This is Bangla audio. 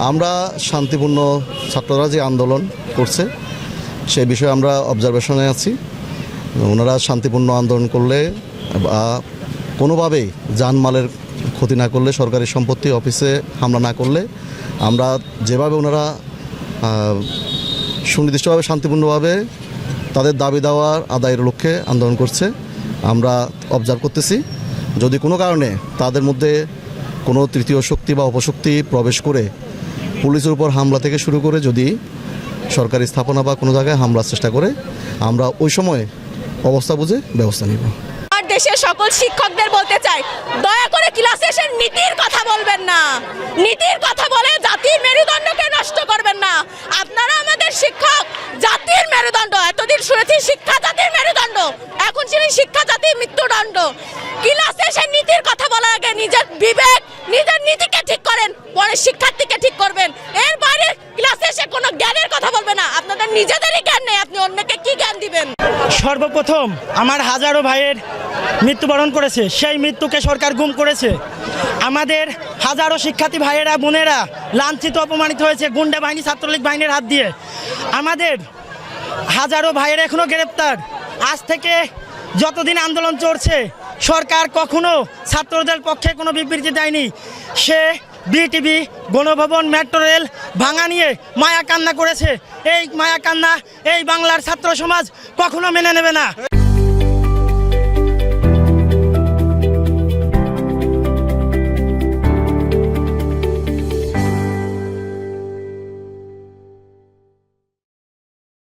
আমরা শান্তিপূর্ণ ছাত্ররা যে আন্দোলন করছে সেই বিষয়ে আমরা অবজারভেশনে আছি। ওনারা শান্তিপূর্ণ আন্দোলন করলে বা কোনোভাবেই জানমালের ক্ষতি না করলে, সরকারি সম্পত্তি অফিসে হামলা না করলে, আমরা যেভাবে ওনারা সুনির্দিষ্টভাবে শান্তিপূর্ণভাবে তাদের দাবি দেওয়ার আদায়ের লক্ষ্যে আন্দোলন করছে আমরা অবজার্ভ করতেছি। যদি কোনো কারণে তাদের মধ্যে কোনো তৃতীয় শক্তি বা অপশক্তি প্রবেশ করে পুলিশের উপর হামলা থেকে শুরু করে যদি সরকারি স্থাপনা বা কোনো জায়গায় হামলার চেষ্টা করে, আমরা ওই সময় অবস্থা বুঝে ব্যবস্থা নিব। দেশের সকল শিক্ষকদের বলতে চাই, দয়া করে ক্লাস শেষে নীতির কথা বলবেন না। নীতির কথা বলে জাতির মেরুদণ্ডকে নষ্ট করবেন না। আপনারা আমাদের শিক্ষক, জাতির মেরুদণ্ড। এতদিন শুনেছি শিক্ষা জাতির মেরুদণ্ড, এখন শুনি শিক্ষা জাতির মৃত্যুদণ্ড। ক্লাস শেষে নীতির কথা বলার আগে নিজের বিবেক, নিজের নীতিকে ঠিক করেন, পরে শিক্ষার্থীকে ঠিক করবেন। এর বাইরে ক্লাস শেষে কোনো জ্ঞানের কথা বলবেন না। আপনাদের নিজেদেরই জ্ঞান নেই, আপনি অন্যকে কি জ্ঞান দিবেন? সর্বপ্রথম আমার হাজারো ভাইয়ের মৃত্যুবরণ করেছে, সেই মৃত্যুকে সরকার গুম করেছে। আমাদের হাজারো শিক্ষার্থী ভাইয়েরা বোনেরা লাঞ্ছিত অপমানিত হয়েছে গুন্ডা বাহিনী, ছাত্রলীগ বাহিনীর হাত দিয়ে। আমাদের হাজারো ভাইয়েরা এখনো গ্রেপ্তার। আজ থেকে যতদিন আন্দোলন চলছে সরকার কখনো ছাত্রদের পক্ষে কোনো বিবৃতি দেয়নি। সে বিটিভি, গণভবন, মেট্রো রেল ভাঙা নিয়ে মায়া কান্না করেছে। এই মায়া কান্না এই বাংলার ছাত্র সমাজ কখনো মেনে নেবে না।